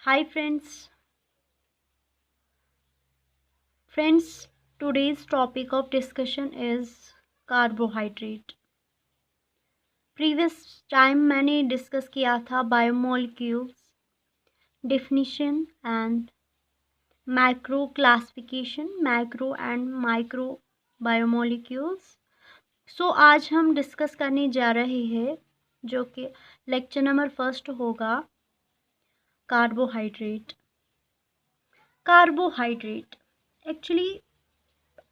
Hi friends. Friends, today's topic of discussion is carbohydrate. Previous time मैंने discuss किया था biomolecules, definition and macro classification, macro and micro biomolecules. सो आज हम discuss करने जा रहे हैं जो कि लेक्चर नंबर फर्स्ट होगा कार्बोहाइड्रेट। कार्बोहाइड्रेट एक्चुअली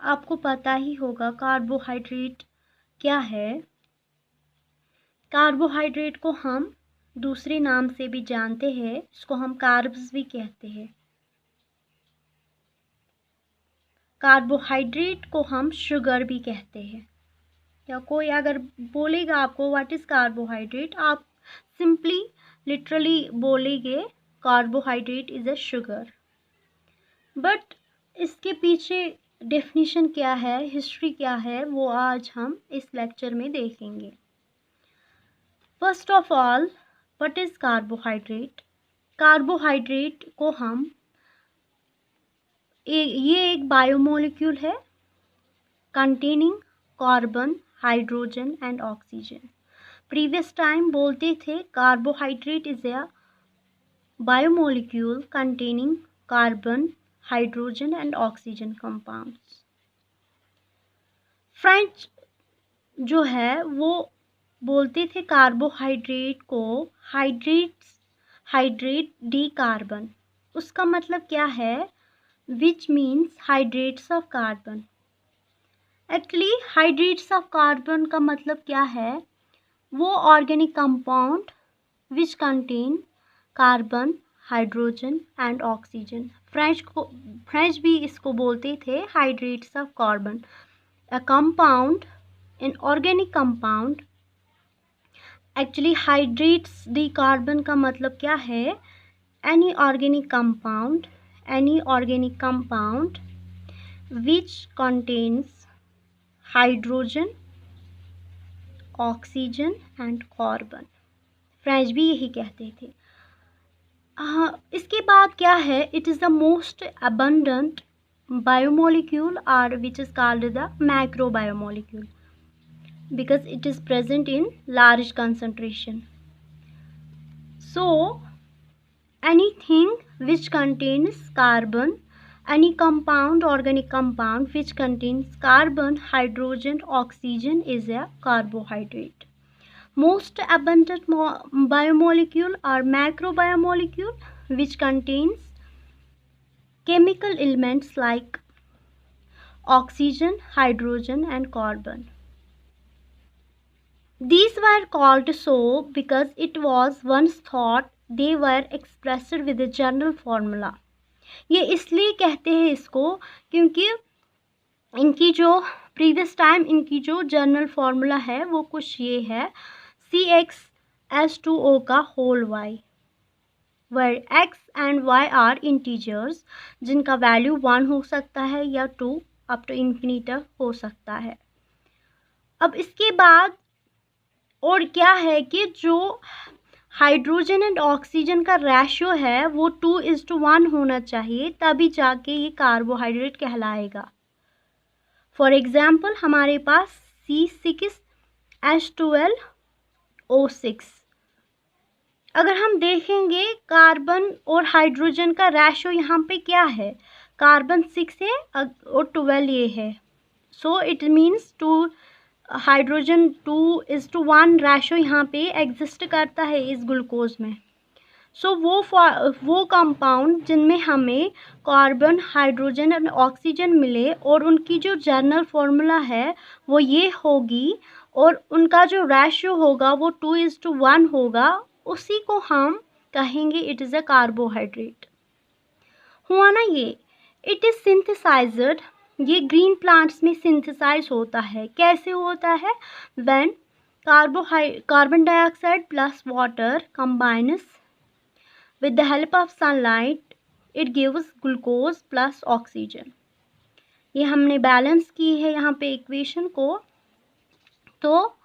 आपको पता ही होगा कार्बोहाइड्रेट क्या है। कार्बोहाइड्रेट को हम दूसरे नाम से भी जानते हैं, इसको हम कार्ब्स भी कहते हैं। कार्बोहाइड्रेट को हम शुगर भी कहते हैं। या कोई अगर बोलेगा आपको व्हाट इज़ कार्बोहाइड्रेट, आप सिंपली लिटरली बोलेंगे carbohydrate is a sugar. But इसके पीछे डेफिनेशन क्या है, हिस्ट्री क्या है, वो आज हम इस लेक्चर में देखेंगे। First of all, what is carbohydrate? Carbohydrate को हम ये एक बायोमोलिक्यूल है containing carbon, hydrogen and oxygen. Previous time बोलते थे carbohydrate is a biomolecule containing carbon, hydrogen and oxygen compounds. French जो है वो बोलते थे कार्बोहाइड्रेट को हाइड्रेट डी कार्बन। उसका मतलब क्या है? Which means hydrates of carbon. Actually hydrates of carbon का मतलब क्या है? वो organic compound which contain carbon, hydrogen and oxygen. French भी इसको बोलते थे hydrates of carbon. A compound, an organic compound, actually hydrates D carbon का मतलब क्या है? Any organic compound which contains hydrogen, oxygen and carbon. French भी यही कहते थे। इसके बाद क्या है? It is the most abundant biomolecule और which is called the macrobiomolecule because it is present in large concentration. So anything which contains carbon, any compound, organic compound which contains carbon, hydrogen, oxygen is a carbohydrate. Most abundant biomolecule or macrobiomolecule which contains chemical elements like oxygen, hydrogen and carbon. These were called so because it was once thought they were expressed with a general formula. ये इसलिए कहते हैं इसको क्योंकि इनकी जो previous time इनकी जो जनरल फार्मूला है वो कुछ ये है CxH2O का whole y, where x and y are integers जिनका वैल्यू 1 हो सकता है या 2 अप टू इन्फिनिटी हो सकता है। अब इसके बाद और क्या है कि जो हाइड्रोजन एंड ऑक्सीजन का रेशियो है वो 2:1 होना चाहिए, तभी जाके ये कार्बोहाइड्रेट कहलाएगा। फॉर एग्जाम्पल हमारे पास C6H12O6, अगर हम देखेंगे कार्बन और हाइड्रोजन का रेशियो यहाँ पे क्या है? कार्बन 6 है और 12 ये है। So it means hydrogen 2:1 ratio यहाँ पे एग्जिस्ट करता है इस ग्लूकोज में। सो वो कंपाउंड जिनमें हमें कार्बन, हाइड्रोजन और ऑक्सीजन मिले और उनकी जो जनरल फार्मूला है वो ये होगी और उनका जो रेशियो होगा वो 2:1 होगा, उसी को हम कहेंगे इट इज़ अ कार्बोहाइड्रेट। हुआ ना ये? इट इज़ सिंथेसाइज्ड, ये ग्रीन प्लांट्स में सिंथेसाइज होता है। कैसे होता है? When carbon dioxide plus water combines with the help of sunlight, it gives glucose plus oxygen. ये हमने बैलेंस की है यहाँ पे इक्वेशन को। तो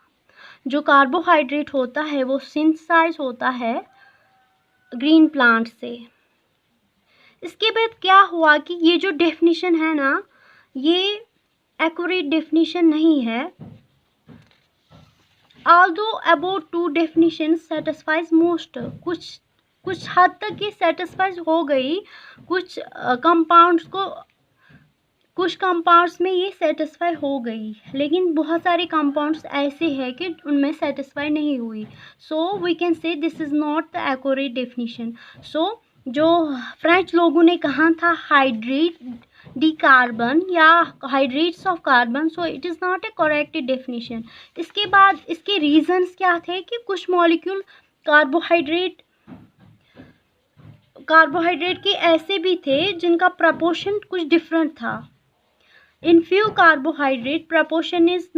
जो कार्बोहाइड्रेट होता है वो सिंथेसाइज होता है ग्रीन प्लांट से। इसके बाद क्या हुआ कि ये जो डेफिनेशन है ना, ये एक्यूरेट डेफिनेशन नहीं है। Although above two definitions satisfies most, कुछ हद तक ये सेटिस्फाई हो गई, कुछ कंपाउंड्स में ये सेटिस्फाई हो गई, लेकिन बहुत सारे कंपाउंड्स ऐसे हैं कि उनमें सेटिस्फाई नहीं हुई। So we can say this is not the accurate definition. So जो फ्रेंच लोगों ने कहा था हाइड्रेट डी कार्बन या hydrates of carbon, so it is not a correct definition. इसके बाद इसके रीजंस क्या थे कि कुछ मॉलिक्यूल कार्बोहाइड्रेट के ऐसे भी थे जिनका प्रपोर्शन कुछ डिफरेंट था। In few carbohydrate proportion is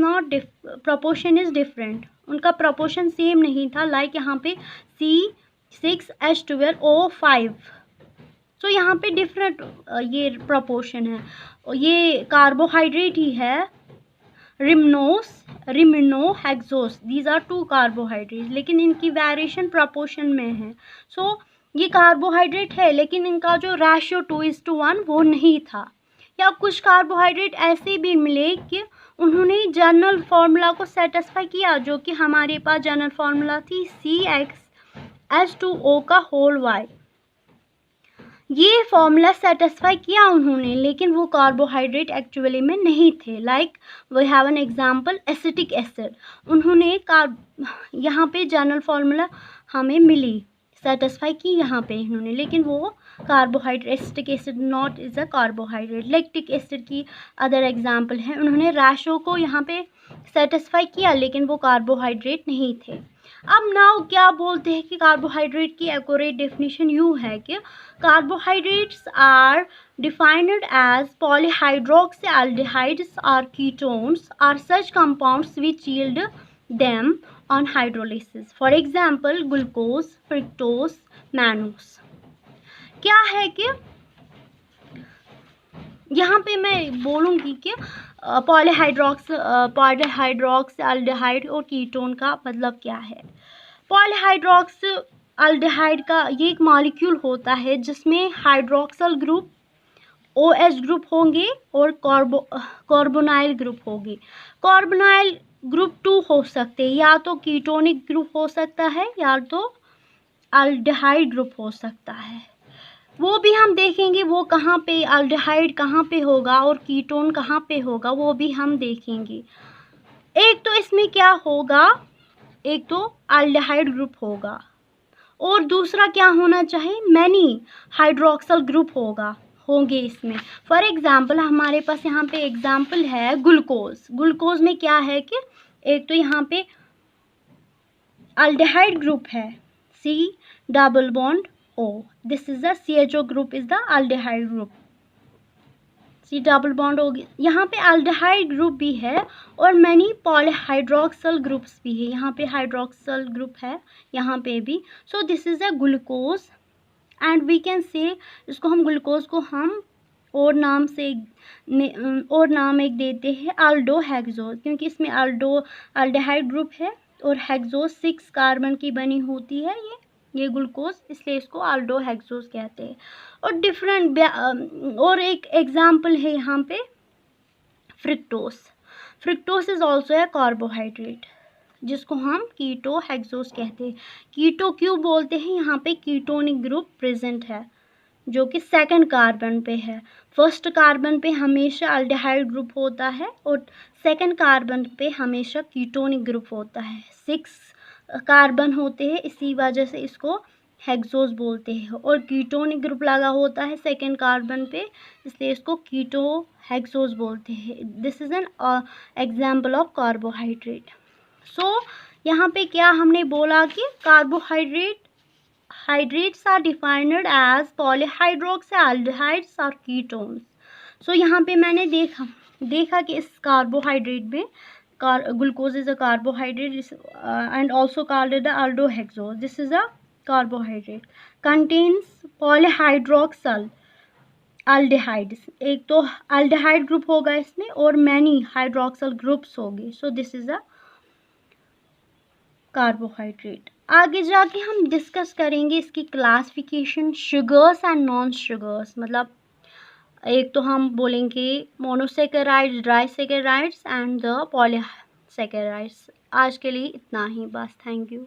different, उनका प्रपोर्शन सेम नहीं था। लाइक यहाँ पे C6H12O5, तो यहाँ पे डिफरेंट ये प्रपोर्शन है। ये कार्बोहाइड्रेट ही है, रिमिनो hexose, these are two carbohydrate, लेकिन इनकी वेरिएशन प्रपोर्शन में है। सो ये कार्बोहाइड्रेट है लेकिन इनका जो रेशियो 2:1 वो नहीं था। या कुछ कार्बोहाइड्रेट ऐसे भी मिले कि उन्होंने जनरल फार्मूला को सेटिस्फाई किया, जो कि हमारे पास जनरल फार्मूला थी CxH2O का होल Y। ये फॉर्मूला सेटिस्फाई किया उन्होंने, लेकिन वो कार्बोहाइड्रेट एक्चुअली में नहीं थे। Like we have an example acetic acid, उन्होंने यहाँ पे जनरल फार्मूला हमें मिली, सेटिस्फाई की यहाँ पे इन्होंने, लेकिन वो carbohydrate, acetic acid not is a carbohydrate. Lactic acid की अदर एग्जांपल है, उन्होंने रेशो को यहाँ पे सेटिस्फाई किया लेकिन वो कार्बोहाइड्रेट नहीं थे। अब नाउ क्या बोलते हैं कि कार्बोहाइड्रेट की एक्यूरेट डेफिनेशन यूँ है कि carbohydrates are defined as polyhydroxyaldehydes or ketones or such compounds which yield them on hydrolysis, for example glucose, fructose, mannose। क्या है कि यहाँ पे मैं बोलूँगी कि पॉलीहाइड्रोक्सीएल्डिहाइड और कीटोन का मतलब क्या है। पॉलीहाइड्रोक्सीएल्डिहाइड का ये एक मॉलिक्यूल होता है जिसमें हाइड्रोक्सल ग्रुप, OH ग्रुप होंगे और कार्बोनाइल ग्रुप होगी। कार्बोनाइल ग्रुप 2 हो सकते हैं, या तो कीटोनिक ग्रुप हो सकता है या तो अल्डिहाइड ग्रुप हो सकता है। वो भी हम देखेंगे वो कहाँ पे अल्डिहाइड कहाँ पे होगा और कीटोन कहाँ पे होगा, वो भी हम देखेंगे। एक तो इसमें क्या होगा, एक तो अल्डिहाइड ग्रुप होगा और दूसरा क्या होना चाहिए, मैनी हाइड्रोक्सल ग्रुप होंगे इसमें। फॉर एग्जाम्पल हमारे पास यहाँ पे एग्जाम्पल है ग्लूकोज में क्या है कि एक तो यहाँ पे अल्डिहाइड ग्रुप है C+O, this is the CHO group is the aldehyde group, C+O। यहाँ पे अल्डिहाइड ग्रुप भी है और मैनी पॉलीहाइड्रोक्सल ग्रुप्स भी है, यहाँ पे हाइड्रोक्सल ग्रुप है यहाँ पे भी। So this is a glucose and we can say इसको हम ग्लूकोज को हम और नाम एक देते हैं अल्डोहेक्सोज, क्योंकि इसमें अल्डिहाइड ग्रुप है और हेक्सोज 6 कार्बन की बनी होती है ये ग्लूकोज, इसलिए इसको अल्डोहेक्सोज कहते हैं। और डिफरेंट और एक एग्जांपल है यहाँ पे फ्रिक्टोस इज ऑल्सो ए कार्बोहाइड्रेट जिसको हम कीटो हेक्सोज कहते हैं। कीटो क्यों बोलते हैं, यहाँ पे कीटोनिक ग्रुप प्रेजेंट है जो कि सेकंड कार्बन पे है। फर्स्ट कार्बन पे हमेशा अल्डिहाइड ग्रुप होता है और सेकंड कार्बन पे हमेशा कीटोनिक ग्रुप होता है। 6 कार्बन होते हैं, इसी वजह से इसको हेक्सोज बोलते हैं, और कीटोनिक ग्रुप लगा होता है सेकंड कार्बन पे, इसलिए इसको कीटो हेक्सोज बोलते हैं। This is an example of carbohydrate. So यहाँ पे क्या हमने बोला कि hydrates are defined as polyhydroxyaldehydes और कीटोन्स। सो यहाँ पे मैंने देखा कि इस कार्बोहाइड्रेट में glucose is a carbohydrate and also called the aldohexose. This is a carbohydrate contains polyhydroxyl aldehydes, एक तो अल्डिहाइड ग्रुप होगा इसमें और मैनी हाइड्रोक्सल ग्रुप्स होंगे। सो दिस इज अ कार्बोहाइड्रेट। आगे जाके हम डिस्कस करेंगे इसकी classification, sugars and non sugars, मतलब एक तो हम बोलेंगे monosaccharides, disaccharides and the polysaccharides. आज के लिए इतना ही बस, थैंक यू।